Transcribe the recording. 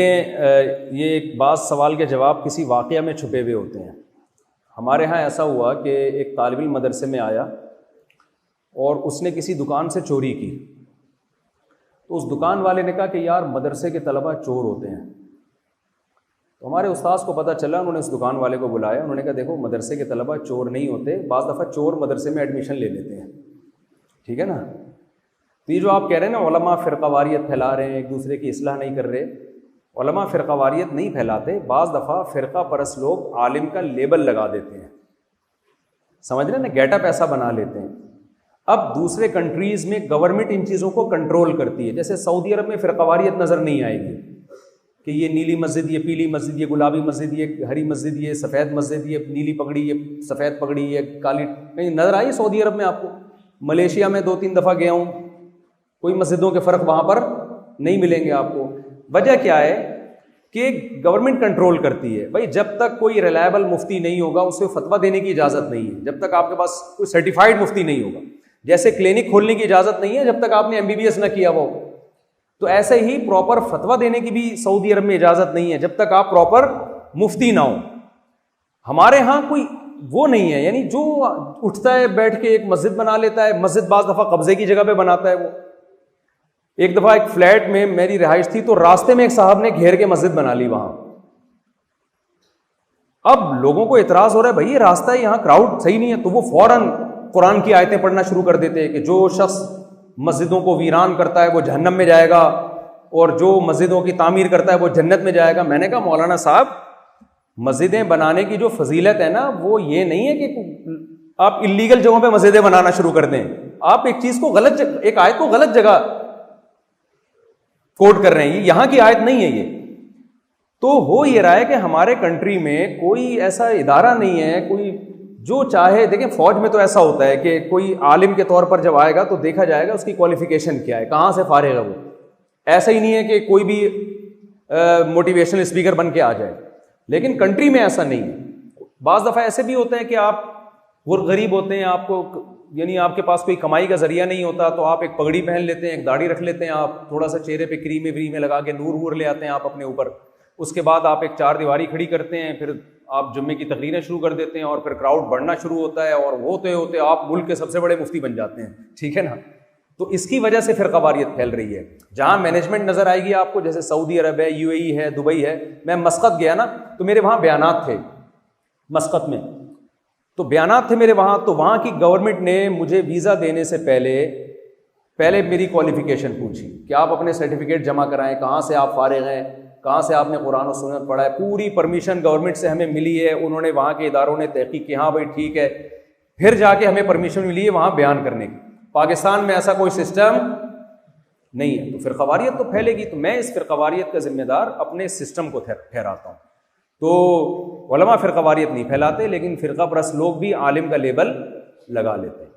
یہ ایک بعض سوال کے جواب کسی واقعہ میں چھپے ہوئے ہوتے ہیں. ہمارے ہاں ایسا ہوا کہ ایک طالب علم مدرسے میں آیا اور اس نے کسی دکان سے چوری کی. تو اس دکان والے نے کہا کہ یار مدرسے کے طلبہ چور ہوتے ہیں. تو ہمارے استاذ کو پتہ چلا, انہوں نے اس دکان والے کو بلایا, انہوں نے کہا دیکھو مدرسے کے طلبہ چور نہیں ہوتے, بعض دفعہ چور مدرسے میں ایڈمیشن لے لیتے ہیں, ٹھیک ہے نا. تو یہ جو آپ کہہ رہے ہیں نا علماء فرقہ واریت پھیلا رہے ہیں, ایک دوسرے کی اصلاح نہیں کر رہے, علماء فرقہ واریت نہیں پھیلاتے. بعض دفعہ فرقہ پرست لوگ عالم کا لیبل لگا دیتے ہیں, سمجھ رہے ہیں نا, گیٹ اپ ایسا بنا لیتے ہیں. اب دوسرے کنٹریز میں گورنمنٹ ان چیزوں کو کنٹرول کرتی ہے. جیسے سعودی عرب میں فرقہ واریت نظر نہیں آئے گی کہ یہ نیلی مسجد, یہ پیلی مسجد, یہ گلابی مسجد, یہ ہری مسجد, یہ سفید مسجد, یہ نیلی پگڑی, یہ سفید پگڑی, یہ کالی, کہیں نظر آئی سعودی عرب میں آپ کو؟ ملیشیا میں 2-3 دفعہ گیا ہوں, کوئی مسجدوں کے فرق وہاں پر نہیں ملیں گے آپ کو. وجہ کیا ہے کہ گورنمنٹ کنٹرول کرتی ہے. بھائی جب تک کوئی ریلائبل مفتی نہیں ہوگا اسے فتویٰ دینے کی اجازت نہیں ہے, جب تک آپ کے پاس کوئی سرٹیفائڈ مفتی نہیں ہوگا. جیسے کلینک کھولنے کی اجازت نہیں ہے جب تک آپ نے MBBS نہ کیا ہو, تو ایسے ہی پراپر فتویٰ دینے کی بھی سعودی عرب میں اجازت نہیں ہے جب تک آپ پراپر مفتی نہ ہو. ہمارے ہاں کوئی وہ نہیں ہے, یعنی جو اٹھتا ہے بیٹھ کے ایک مسجد بنا لیتا ہے. مسجد بعض دفعہ قبضے کی جگہ پہ بناتا ہے. وہ ایک دفعہ ایک فلیٹ میں میری رہائش تھی تو راستے میں ایک صاحب نے گھیر کے مسجد بنا لی وہاں. اب لوگوں کو اعتراض ہو رہا ہے بھائی یہ راستہ ہے, یہاں کراؤڈ صحیح نہیں ہے, تو وہ فوراً قرآن کی آیتیں پڑھنا شروع کر دیتے ہیں کہ جو شخص مسجدوں کو ویران کرتا ہے وہ جہنم میں جائے گا اور جو مسجدوں کی تعمیر کرتا ہے وہ جنت میں جائے گا. میں نے کہا مولانا صاحب مسجدیں بنانے کی جو فضیلت ہے نا وہ یہ نہیں ہے کہ آپ اللیگل جگہوں پہ مسجدیں بنانا شروع کر دیں. آپ ایک چیز کو غلط, ایک آیت کو غلط جگہ کوٹ کر رہے ہیں, یہاں کی آیت نہیں ہے یہ. تو ہو یہ رہا ہے کہ ہمارے کنٹری میں کوئی ایسا ادارہ نہیں ہے, کوئی جو چاہے. دیکھیں فوج میں تو ایسا ہوتا ہے کہ کوئی عالم کے طور پر جب آئے گا تو دیکھا جائے گا اس کی کوالیفیکیشن کیا ہے, کہاں سے فارغ ہے وہ. ایسا ہی نہیں ہے کہ کوئی بھی موٹیویشنل اسپیکر بن کے آ جائے. لیکن کنٹری میں ایسا نہیں ہے. بعض دفعہ ایسے بھی ہوتے ہیں کہ آپ غریب ہوتے ہیں, آپ کو یعنی آپ کے پاس کوئی کمائی کا ذریعہ نہیں ہوتا, تو آپ ایک پگڑی پہن لیتے ہیں, ایک داڑھی رکھ لیتے ہیں, آپ تھوڑا سا چہرے پہ کریمیں لگا کے نور لے آتے ہیں آپ اپنے اوپر. اس کے بعد آپ ایک 4 دیواری کھڑی کرتے ہیں, پھر آپ جمعے کی تقریریں شروع کر دیتے ہیں اور پھر کراؤڈ بڑھنا شروع ہوتا ہے اور ہوتے ہوتے آپ ملک کے سب سے بڑے مفتی بن جاتے ہیں, ٹھیک ہے نا. تو اس کی وجہ سے فرقہ واریت پھیل رہی ہے. جہاں مینجمنٹ نظر آئے گی آپ کو, جیسے سعودی عرب ہے, UAE ہے, دبئی ہے. میں مسقط گیا نا تو میرے وہاں بیانات تھے مسقط میں, تو بیانات تھے میرے وہاں. تو وہاں کی گورنمنٹ نے مجھے ویزا دینے سے پہلے میری کوالیفیکیشن پوچھی کہ آپ اپنے سرٹیفکیٹ جمع کرائیں, کہاں سے آپ فارغ ہیں, کہاں سے آپ نے قرآن و سنت پڑھا ہے. پوری پرمیشن گورنمنٹ سے ہمیں ملی ہے, انہوں نے وہاں کے اداروں نے تحقیق کی, ہاں بھائی ٹھیک ہے, پھر جا کے ہمیں پرمیشن ملی ہے وہاں بیان کرنے کی. پاکستان میں ایسا کوئی سسٹم نہیں ہے. تو فرقہ واریت تو پھیلے گی. تو میں اس فرقہ واریت کا ذمہ دار اپنے سسٹم کو ٹھہراتا ہوں. تو علماء فرقہ واریت نہیں پھیلاتے, لیکن فرقہ پرست لوگ بھی عالم کا لیبل لگا لیتے ہیں.